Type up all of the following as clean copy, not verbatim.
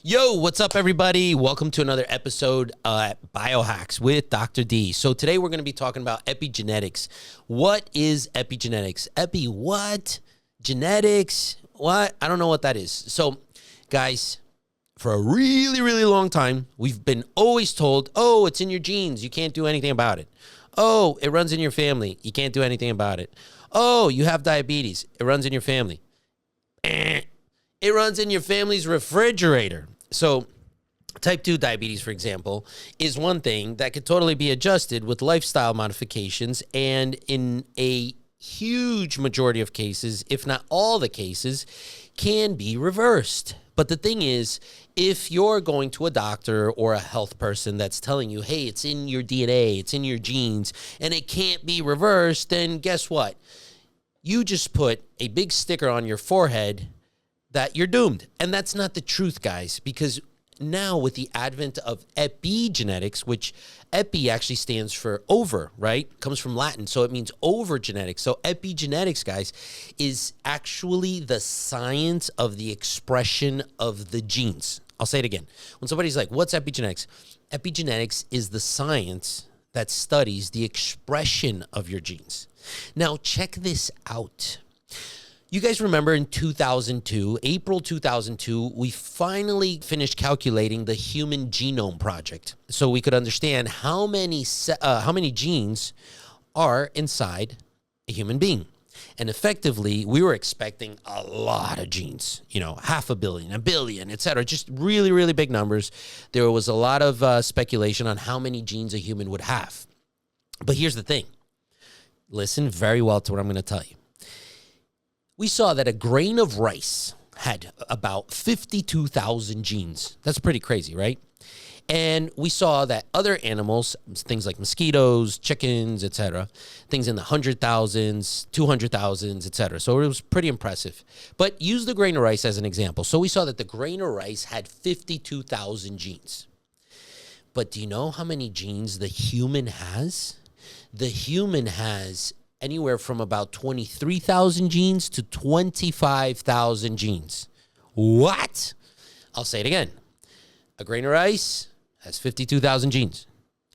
Yo, what's up, everybody? Welcome to another episode at Biohacks with Dr. D. So today we're going to be talking about epigenetics. What is epigenetics? What? Genetics? What? I don't know what that is. So, guys, for a really, really long time, we've been always told, oh, it's in your genes. You can't do anything about it. Oh, it runs in your family. You can't do anything about it. Oh, you have diabetes. It runs in your family. It runs in your family's refrigerator. So type 2 diabetes, for example, is one thing that could totally be adjusted with lifestyle modifications, and in a huge majority of cases, if not all the cases, can be reversed. But the thing is, if you're going to a doctor or a health person that's telling you, hey, it's in your DNA, it's in your genes, and it can't be reversed, then guess what? You just put a big sticker on your forehead that you're doomed. And that's not the truth, guys, because now with the advent of epigenetics, which epi actually stands for over, right? Comes from Latin, so it means over genetics. So epigenetics, guys, is actually the science of the expression of the genes. I'll say it again. When somebody's like, what's epigenetics? Epigenetics is the science that studies the expression of your genes. Now, check this out. You guys remember in 2002, April 2002, we finally finished calculating the Human Genome Project, so we could understand how many genes are inside a human being. And effectively, we were expecting a lot of genes, 500 million, 1 billion, et cetera, just really, really big numbers. There was a lot of speculation on how many genes a human would have. But here's the thing. Listen very well to what I'm going to tell you. We saw that a grain of rice had about 52,000 genes. That's pretty crazy, right? And we saw that other animals, things like mosquitoes, chickens, etc., things in the 100,000s, 200,000s, etc. So it was pretty impressive. But use the grain of rice as an example. So we saw that the grain of rice had 52,000 genes. But do you know how many genes the human has? The human has anywhere from about 23,000 genes to 25,000 genes. What? I'll say it again. A grain of rice has 52,000 genes.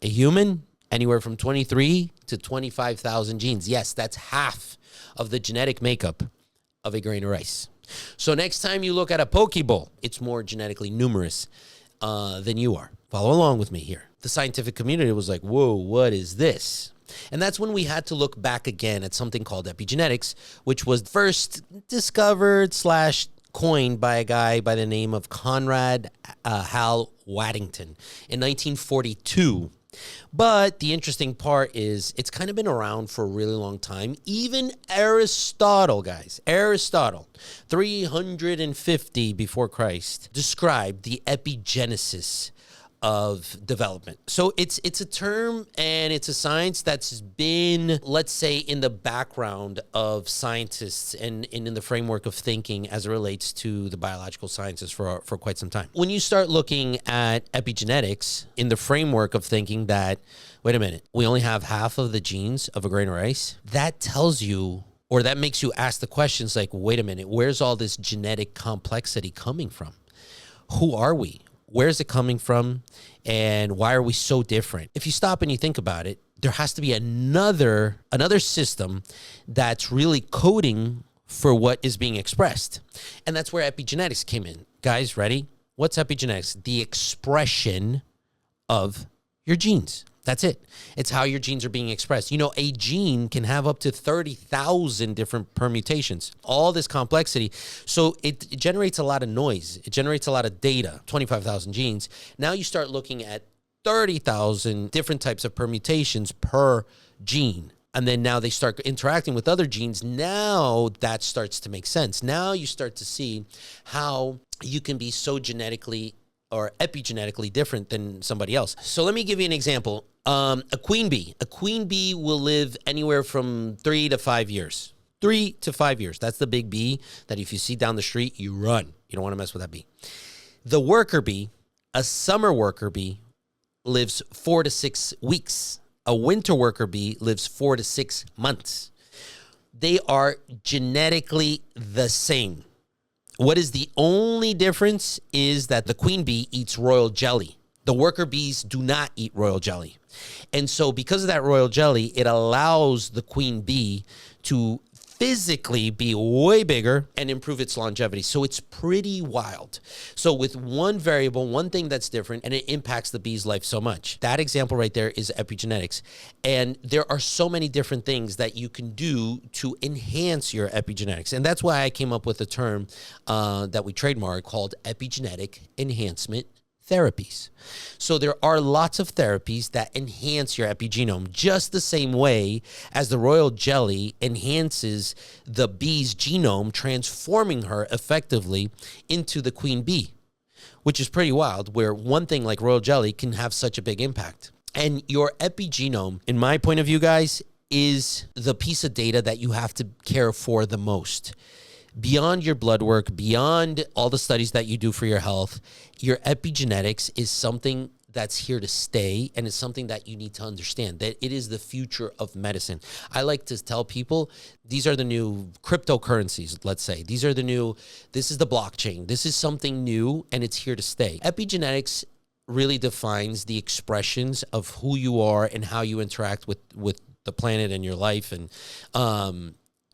A human, anywhere from 23 to 25,000 genes. Yes, that's half of the genetic makeup of a grain of rice. So next time you look at a poke bowl, it's more genetically numerous than you are. Follow along with me here. The scientific community was like, whoa, what is this? And that's when we had to look back again at something called epigenetics, which was first discovered / coined by a guy by the name of Conrad Hal Waddington in 1942. But the interesting part is it's kind of been around for a really long time. Even Aristotle, guys, 350 before Christ, described the epigenesis of development. So it's a term and it's a science that's been, let's say, in the background of scientists and in the framework of thinking as it relates to the biological sciences for quite some time. When you start looking at epigenetics in the framework of thinking that, wait a minute, we only have half of the genes of a grain of rice, that tells you, or that makes you ask the questions like, wait a minute, where's all this genetic complexity coming from? Who are we? Where's it coming from? And why are we so different? If you stop and you think about it, there has to be another system that's really coding for what is being expressed. And that's where epigenetics came in. Guys, ready? What's epigenetics? The expression of your genes. That's it. It's how your genes are being expressed. A gene can have up to 30,000 different permutations, all this complexity. So it generates a lot of noise. It generates a lot of data, 25,000 genes. Now you start looking at 30,000 different types of permutations per gene. And then now they start interacting with other genes. Now that starts to make sense. Now you start to see how you can be so genetically or epigenetically different than somebody else. So let me give you an example. A queen bee will live anywhere from 3 to 5 years. 3 to 5 years. That's the big bee that if you see down the street, you run. You don't want to mess with that bee. The worker bee, a summer worker bee, lives 4 to 6 weeks. A winter worker bee lives 4 to 6 months. They are genetically the same. What is the only difference is that the queen bee eats royal jelly. The worker bees do not eat royal jelly. And so because of that royal jelly, it allows the queen bee to physically be way bigger and improve its longevity. So it's pretty wild. So with one variable, one thing that's different, and it impacts the bee's life so much. That example right there is epigenetics. And there are so many different things that you can do to enhance your epigenetics. And that's why I came up with a term that we trademarked called epigenetic enhancement therapies. So there are lots of therapies that enhance your epigenome, just the same way as the royal jelly enhances the bee's genome, transforming her effectively into the queen bee, which is pretty wild, where one thing like royal jelly can have such a big impact. And your epigenome, in my point of view, guys, is the piece of data that you have to care for the most. Beyond your blood work, beyond all the studies that you do for your health, your epigenetics is something that's here to stay, and it's something that you need to understand, that it is the future of medicine. I like to tell people, these are the new cryptocurrencies, let's say. This is the blockchain. This is something new, and it's here to stay. Epigenetics really defines the expressions of who you are and how you interact with the planet and your life, and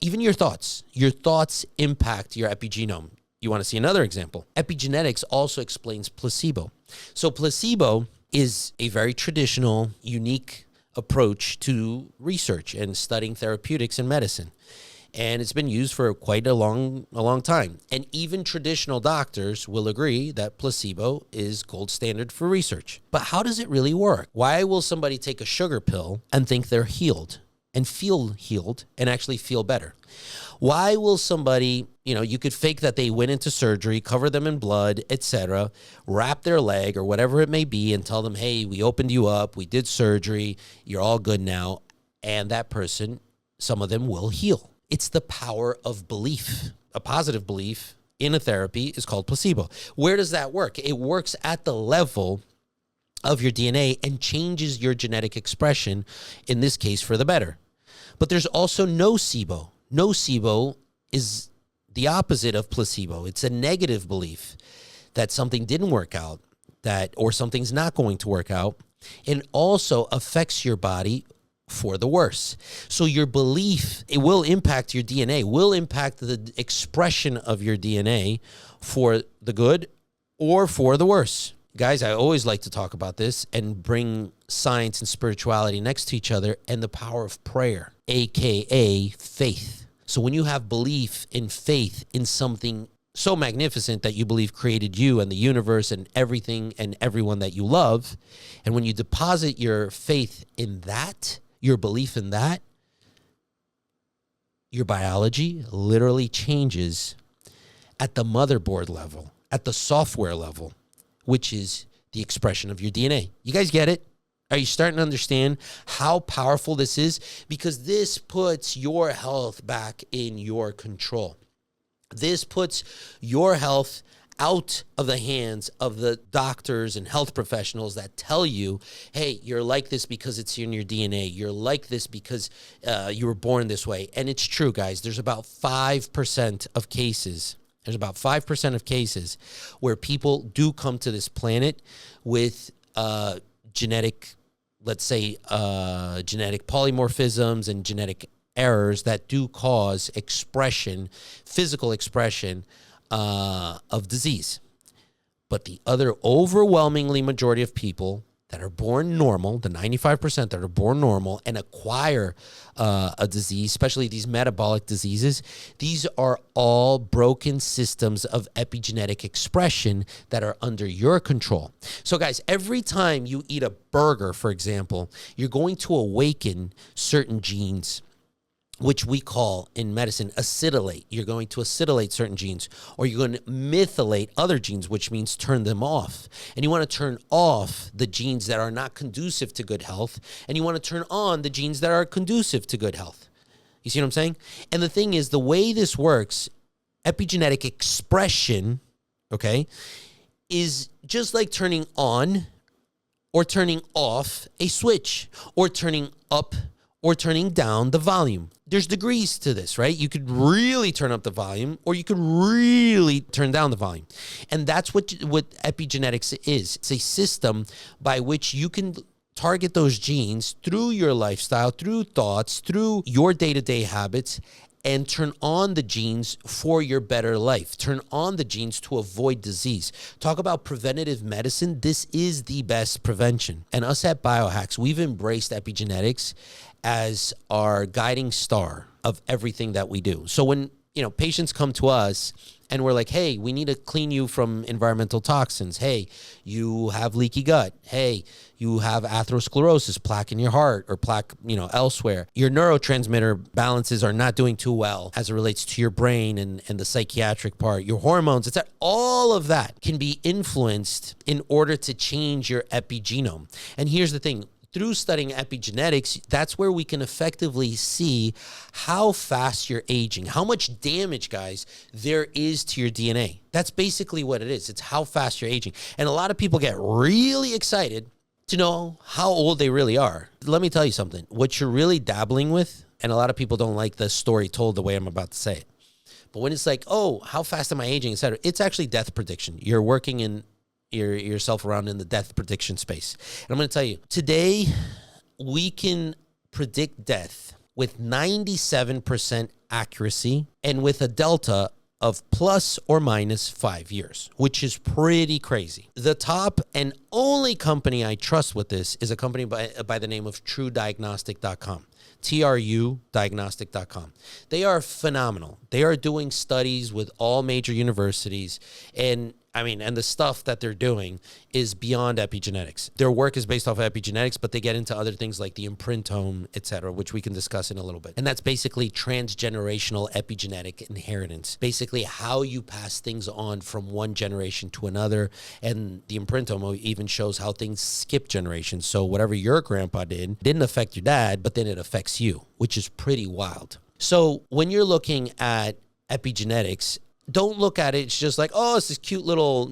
even your thoughts. Your thoughts impact your epigenome. You want to see another example? Epigenetics also explains placebo. So placebo is a very traditional, unique approach to research and studying therapeutics in medicine. And it's been used for quite a long time. And even traditional doctors will agree that placebo is gold standard for research. But how does it really work? Why will somebody take a sugar pill and think they're healed and feel healed and actually feel better? Why will somebody, you could fake that they went into surgery, cover them in blood, etc., wrap their leg or whatever it may be and tell them, hey, we opened you up, we did surgery, you're all good now. And that person, some of them will heal. It's the power of belief. A positive belief in a therapy is called placebo. Where does that work? It works at the level of your DNA and changes your genetic expression, in this case for the better. But there's also nocebo. Nocebo is the opposite of placebo. It's a negative belief that something didn't work out, or something's not going to work out, and also affects your body for the worse. So your belief, it will impact your DNA, will impact the expression of your DNA for the good or for the worse. Guys, I always like to talk about this and bring science and spirituality next to each other, and the power of prayer, aka faith. So when you have belief in faith in something so magnificent that you believe created you and the universe and everything and everyone that you love, and when you deposit your faith in that, your belief in that, your biology literally changes at the motherboard level, at the software level, which is the expression of your DNA. You guys get it? Are you starting to understand how powerful this is? Because this puts your health back in your control. This puts your health out of the hands of the doctors and health professionals that tell you, hey, you're like this because it's in your DNA. You're like this because you were born this way. And it's true, guys. There's about 5% of cases. There's about 5% of cases where people do come to this planet with genetic, let's say, genetic polymorphisms and genetic errors that do cause expression, physical expression of disease. But the other overwhelmingly majority of people that are born normal, the 95% that are born normal and acquire a disease, especially these metabolic diseases, these are all broken systems of epigenetic expression that are under your control. So guys, every time you eat a burger, for example, you're going to awaken certain genes, which we call in medicine acetylate. You're going to acetylate certain genes, or you're going to methylate other genes, which means turn them off. And you want to turn off the genes that are not conducive to good health, and you want to turn on the genes that are conducive to good health. You see what I'm saying? And the thing is, the way this works, epigenetic expression, okay, is just like turning on or turning off a switch, or turning up or turning down the volume. There's degrees to this, right? You could really turn up the volume or you could really turn down the volume. And that's what epigenetics is. It's a system by which you can target those genes through your lifestyle, through thoughts, through your day-to-day habits, and turn on the genes for your better life. Turn on the genes to avoid disease. Talk about preventative medicine. This is the best prevention. And us at Biohax, we've embraced epigenetics as our guiding star of everything that we do. So when patients come to us and we're like, hey, we need to clean you from environmental toxins. Hey, you have leaky gut. Hey, you have atherosclerosis, plaque in your heart or plaque, elsewhere. Your neurotransmitter balances are not doing too well as it relates to your brain and the psychiatric part, your hormones, etc. All of that can be influenced in order to change your epigenome. And here's the thing. Through studying epigenetics, that's where we can effectively see how fast you're aging, how much damage, guys, there is to your DNA. That's basically what it is. It's how fast you're aging. And a lot of people get really excited to know how old they really are. Let me tell you something. What you're really dabbling with, and a lot of people don't like the story told the way I'm about to say it, but when it's like, oh, how fast am I aging, et cetera, it's actually death prediction. You're working in yourself around in the death prediction space. And I'm going to tell you, today we can predict death with 97% accuracy and with a delta of plus or minus 5 years, which is pretty crazy. The top and only company I trust with this is a company by the name of TruDiagnostic.com. TRUdiagnostic.com. They are phenomenal. They are doing studies with all major universities, and the stuff that they're doing is beyond epigenetics. Their work is based off of epigenetics, but they get into other things like the imprintome, et cetera, which we can discuss in a little bit. And that's basically transgenerational epigenetic inheritance, basically how you pass things on from one generation to another. And the imprintome even shows how things skip generations. So whatever your grandpa didn't affect your dad, but then it affects you, which is pretty wild. So when you're looking at epigenetics, don't look at it, it's just like, oh, it's this cute little,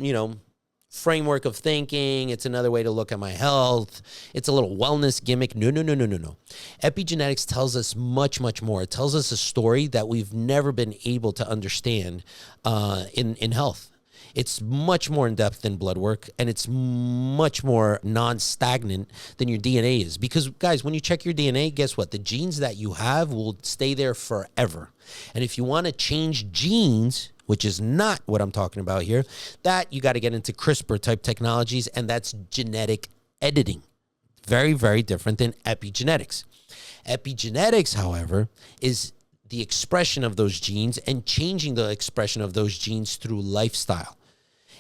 framework of thinking. It's another way to look at my health. It's a little wellness gimmick. No. Epigenetics tells us much, much more. It tells us a story that we've never been able to understand in health. It's much more in depth than blood work, and it's much more non-stagnant than your DNA is. Because, guys, when you check your DNA, guess what? The genes that you have will stay there forever. And if you want to change genes, which is not what I'm talking about here, that you got to get into CRISPR-type technologies, and that's genetic editing. Very, very different than epigenetics. Epigenetics, however, is the expression of those genes and changing the expression of those genes through lifestyle.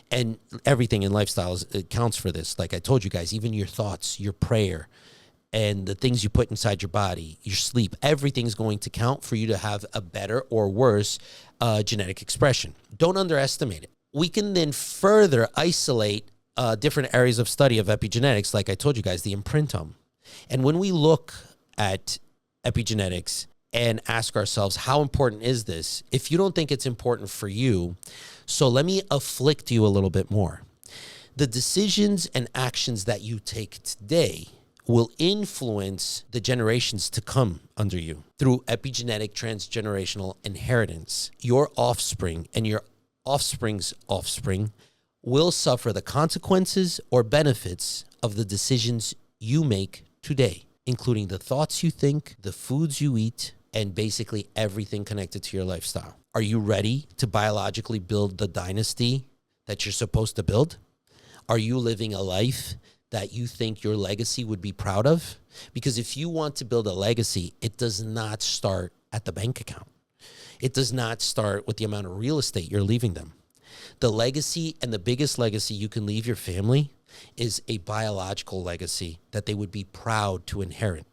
And everything in lifestyle counts for this. Like I told you guys, even your thoughts, your prayer, and the things you put inside your body, your sleep, everything's going to count for you to have a better or worse genetic expression. Don't underestimate it. We can then further isolate different areas of study of epigenetics, like I told you guys, the imprintome. And when we look at epigenetics and ask ourselves, how important is this? If you don't think it's important for you, so let me afflict you a little bit more. The decisions and actions that you take today will influence the generations to come under you through epigenetic transgenerational inheritance. Your offspring and your offspring's offspring will suffer the consequences or benefits of the decisions you make today, including the thoughts you think, the foods you eat, and basically everything connected to your lifestyle. Are you ready to biologically build the dynasty that you're supposed to build? Are you living a life that you think your legacy would be proud of? Because if you want to build a legacy, it does not start at the bank account. It does not start with the amount of real estate you're leaving them. The legacy, and the biggest legacy you can leave your family, is a biological legacy that they would be proud to inherit.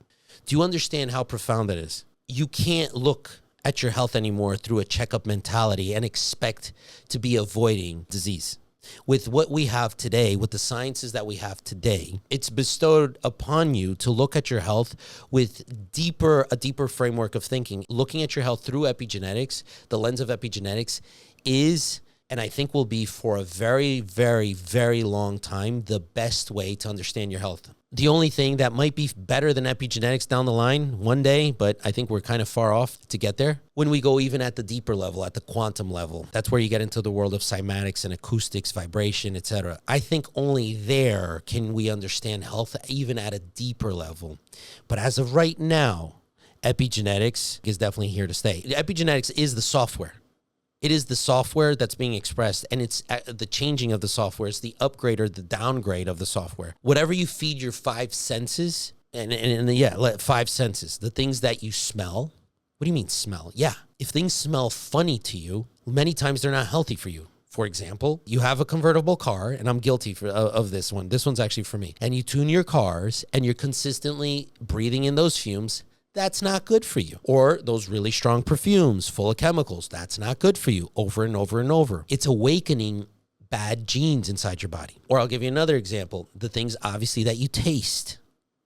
Do you understand how profound that is? You can't look at your health anymore through a checkup mentality and expect to be avoiding disease. With what we have today, with the sciences that we have today, it's bestowed upon you to look at your health with a deeper framework of thinking. Looking at your health through epigenetics, the lens of epigenetics is, and I think will be for a very, very, very long time, the best way to understand your health. The only thing that might be better than epigenetics down the line one day, but I think we're kind of far off to get there. When we go even at the deeper level, at the quantum level, that's where you get into the world of cymatics and acoustics, vibration, etc. I think only there can we understand health even at a deeper level. But as of right now, epigenetics is definitely here to stay. Epigenetics is the software. It is the software that's being expressed, and it's the changing of the software. It's the upgrade or the downgrade of the software. Whatever you feed your five senses, five senses, the things that you smell. What do you mean smell? Yeah. If things smell funny to you, many times they're not healthy for you. For example, you have a convertible car, and I'm guilty of this one. This one's actually for me. And you tune your cars, and you're consistently breathing in those fumes. That's not good for you. Or those really strong perfumes full of chemicals. That's not good for you over and over and over. It's awakening bad genes inside your body. Or I'll give you another example. The things obviously that you taste,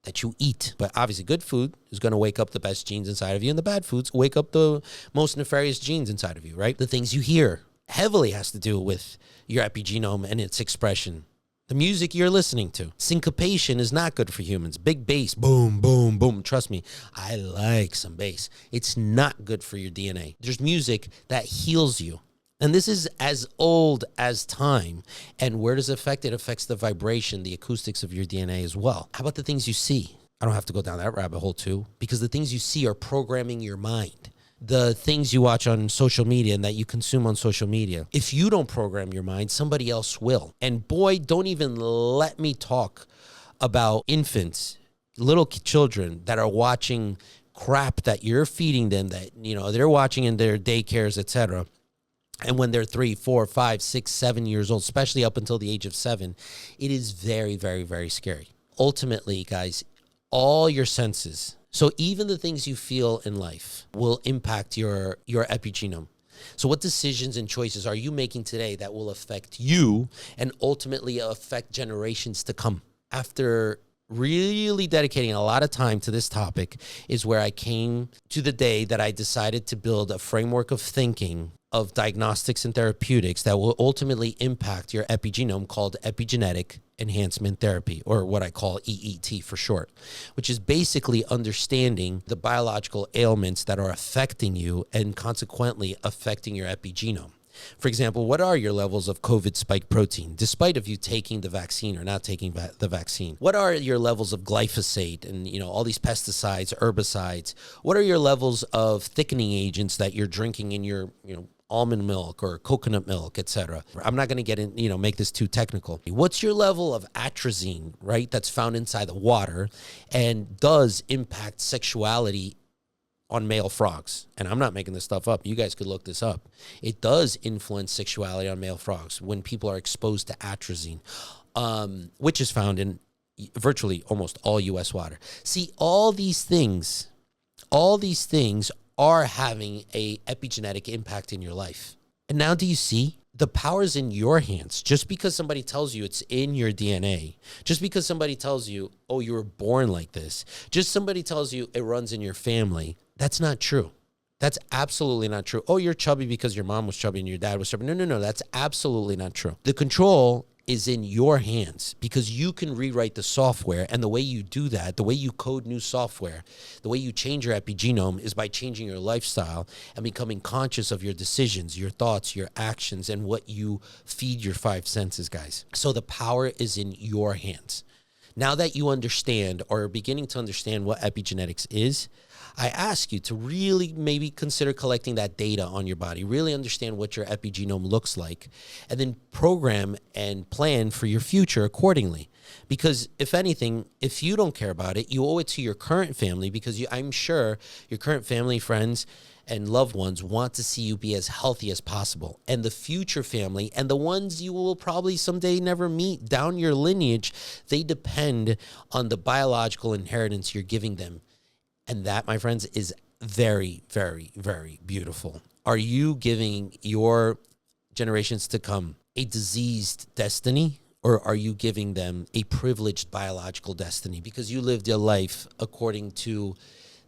that you eat. But obviously good food is going to wake up the best genes inside of you, and the bad foods wake up the most nefarious genes inside of you, right? The things you hear heavily has to do with your epigenome and its expression. The music you're listening to. Syncopation is not good for humans. Big bass, boom, boom, boom. Trust me, I like some bass. It's not good for your DNA. There's music that heals you. And this is as old as time. And where does it affect? It affects the vibration, the acoustics of your DNA as well. How about the things you see? I don't have to go down that rabbit hole too, because the things you see are programming your mind. The things you watch on social media and that you consume on social media. If you don't program your mind, somebody else will. And boy, don't even let me talk about infants, little children that are watching crap that you're feeding them, that, you know, they're watching in their daycares, etc. And when they're 3, 4, 5, 6, 7 years old, especially up until the age of 7, it is very, very, very scary. Ultimately, guys, all your senses, so even the things you feel in life will impact your epigenome. So what decisions and choices are you making today that will affect you and ultimately affect generations to come? After really dedicating a lot of time to this topic is where I came to the day that I decided to build a framework of thinking of diagnostics and therapeutics that will ultimately impact your epigenome, called epigenetic enhancement therapy, or what I call EET for short, which is basically understanding the biological ailments that are affecting you and consequently affecting your epigenome. For example, what are your levels of COVID spike protein, despite of you taking the vaccine or not taking the vaccine? What are your levels of glyphosate and, you know, all these pesticides, herbicides? What are your levels of thickening agents that you're drinking in your, you know, almond milk or coconut milk, etc.? I'm not going to get in, you know, make this too technical. What's your level of atrazine, right? That's found inside the water and does impact sexuality on male frogs. And I'm not making this stuff up. You guys could look this up. It does influence sexuality on male frogs when people are exposed to atrazine, which is found in virtually almost all U.S. water. See, all these things are having a epigenetic impact in your life. And now do you see? The power's in your hands. Just because somebody tells you it's in your DNA, just because somebody tells you, oh, you were born like this, just somebody tells you it runs in your family, that's not true. That's absolutely not true. Oh, you're chubby because your mom was chubby and your dad was chubby. No, that's absolutely not true. The control is in your hands because you can rewrite the software. And the way you do that, the way you code new software, the way you change your epigenome is by changing your lifestyle and becoming conscious of your decisions, your thoughts, your actions, and what you feed your five senses, guys. So the power is in your hands. Now that you understand or are beginning to understand what epigenetics is, I ask you to really maybe consider collecting that data on your body, really understand what your epigenome looks like, and then program and plan for your future accordingly. Because if anything, if you don't care about it, you owe it to your current family, because I'm sure your current family, friends, and loved ones want to see you be as healthy as possible. And the future family and the ones you will probably someday never meet down your lineage, they depend on the biological inheritance you're giving them. And that, my friends, is very, very, very beautiful. Are you giving your generations to come a diseased destiny, or are you giving them a privileged biological destiny because you lived your life according to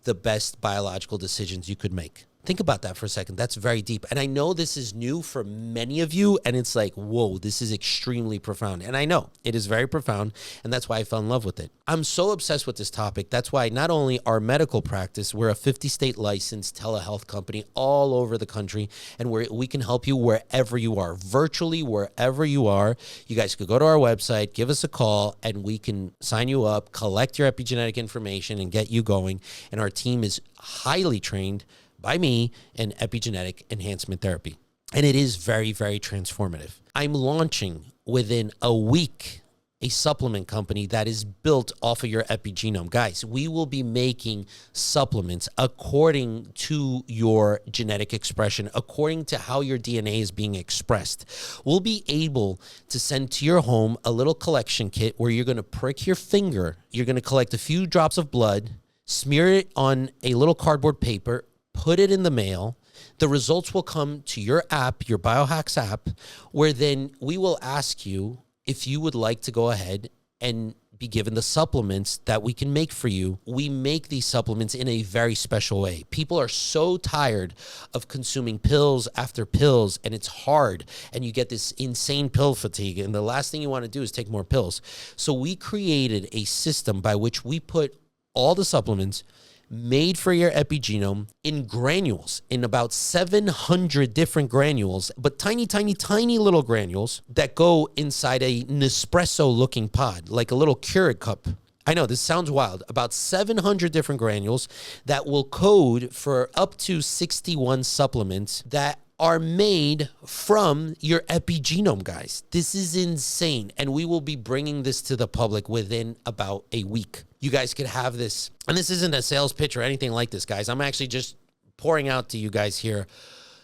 the best biological decisions you could make? Think about that for a second. That's very deep. And I know this is new for many of you, and it's like, whoa, this is extremely profound. And I know it is very profound, and that's why I fell in love with it. I'm so obsessed with this topic. That's why not only our medical practice, we're a 50-state licensed telehealth company all over the country, and we can help you wherever you are, virtually wherever you are. You guys could go to our website, give us a call, and we can sign you up, collect your epigenetic information, and get you going. And our team is highly trained by me in epigenetic enhancement therapy. And it is very, very transformative. I'm launching within a week a supplement company that is built off of your epigenome. Guys, we will be making supplements according to your genetic expression, according to how your DNA is being expressed. We'll be able to send to your home a little collection kit where you're going to prick your finger. You're going to collect a few drops of blood, smear it on a little cardboard paper, put it in the mail. The results will come to your app, your Biohax app, where then we will ask you if you would like to go ahead and be given the supplements that we can make for you. We make these supplements in a very special way. People are so tired of consuming pills after pills, and it's hard, and you get this insane pill fatigue, and the last thing you want to do is take more pills. So we created a system by which we put all the supplements made for your epigenome in granules, in about 700 different granules, but tiny, tiny, tiny little granules that go inside a Nespresso-looking pod, like a little Keurig cup. I know this sounds wild. About 700 different granules that will code for up to 61 supplements that are made from your epigenome, guys. This is insane. And we will be bringing this to the public within about a week. You guys could have this. And this isn't a sales pitch or anything like this, guys. I'm actually just pouring out to you guys here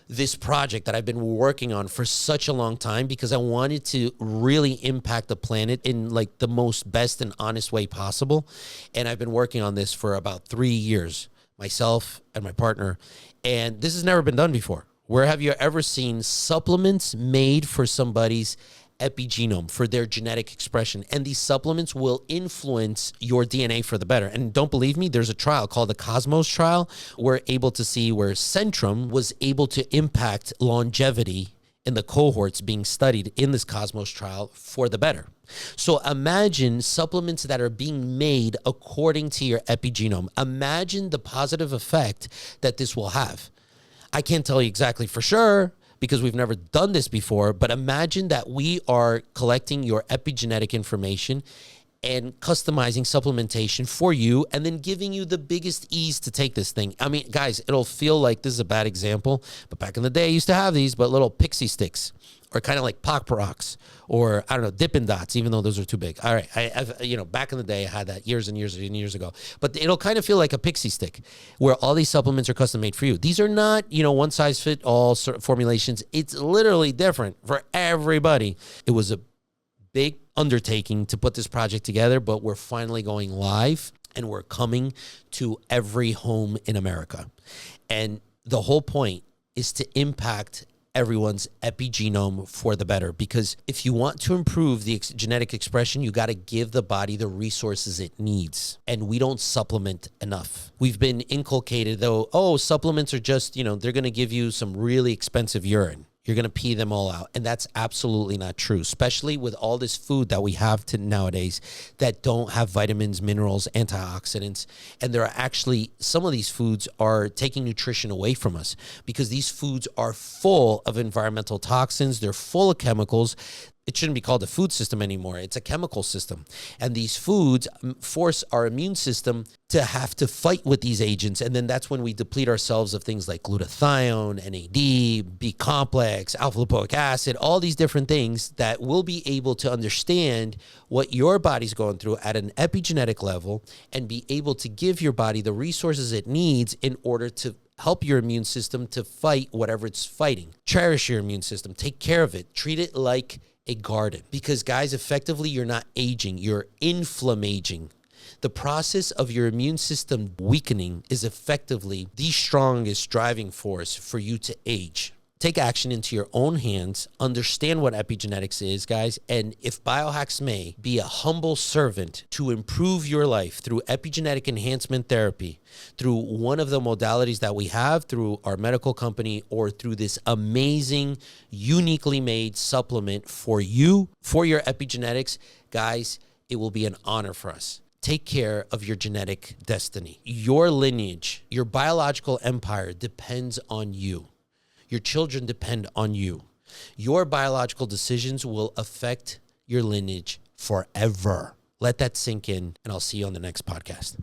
this project that I've been working on for such a long time because I wanted to really impact the planet in like the most best and honest way possible. And I've been working on this for about 3 years, myself and my partner. And this has never been done before. Where have you ever seen supplements made for somebody's epigenome, for their genetic expression? And these supplements will influence your DNA for the better. And don't believe me, there's a trial called the Cosmos trial. We're able to see where Centrum was able to impact longevity in the cohorts being studied in this Cosmos trial for the better. So imagine supplements that are being made according to your epigenome. Imagine the positive effect that this will have. I can't tell you exactly for sure because we've never done this before, but imagine that we are collecting your epigenetic information and customizing supplementation for you and then giving you the biggest ease to take this thing. I mean, guys, it'll feel like this is a bad example, but back in the day I used to have these, but little pixie sticks or kind of like Pop Rocks or I don't know, Dippin' Dots, even though those are too big. All right, back in the day I had that years and years and years ago, but it'll kind of feel like a pixie stick where all these supplements are custom made for you. These are not, one size fit all formulations. It's literally different for everybody. It was a big undertaking to put this project together, but we're finally going live and we're coming to every home in America. And the whole point is to impact everyone's epigenome for the better, because if you want to improve the genetic expression, you got to give the body the resources it needs. And we don't supplement enough. We've been inculcated though, supplements are just, they're going to give you some really expensive urine. You're going to pee them all out. And that's absolutely not true, especially with all this food that we have nowadays that don't have vitamins, minerals, antioxidants. And there are actually, some of these foods are taking nutrition away from us because these foods are full of environmental toxins. They're full of chemicals. It shouldn't be called a food system anymore. It's a chemical system. And these foods force our immune system to have to fight with these agents. And then that's when we deplete ourselves of things like glutathione, NAD, B complex, alpha lipoic acid, all these different things that will be able to understand what your body's going through at an epigenetic level and be able to give your body the resources it needs in order to help your immune system to fight whatever it's fighting. Cherish your immune system. Take care of it. Treat it like a garden. Because guys, effectively, you're not aging, you're inflammaging. The process of your immune system weakening is effectively the strongest driving force for you to age. Take action into your own hands, understand what epigenetics is, guys, and if Biohacks may be a humble servant to improve your life through epigenetic enhancement therapy, through one of the modalities that we have, through our medical company, or through this amazing, uniquely made supplement for you, for your epigenetics, guys, it will be an honor for us. Take care of your genetic destiny. Your lineage, your biological empire depends on you. Your children depend on you. Your biological decisions will affect your lineage forever. Let that sink in, and I'll see you on the next podcast.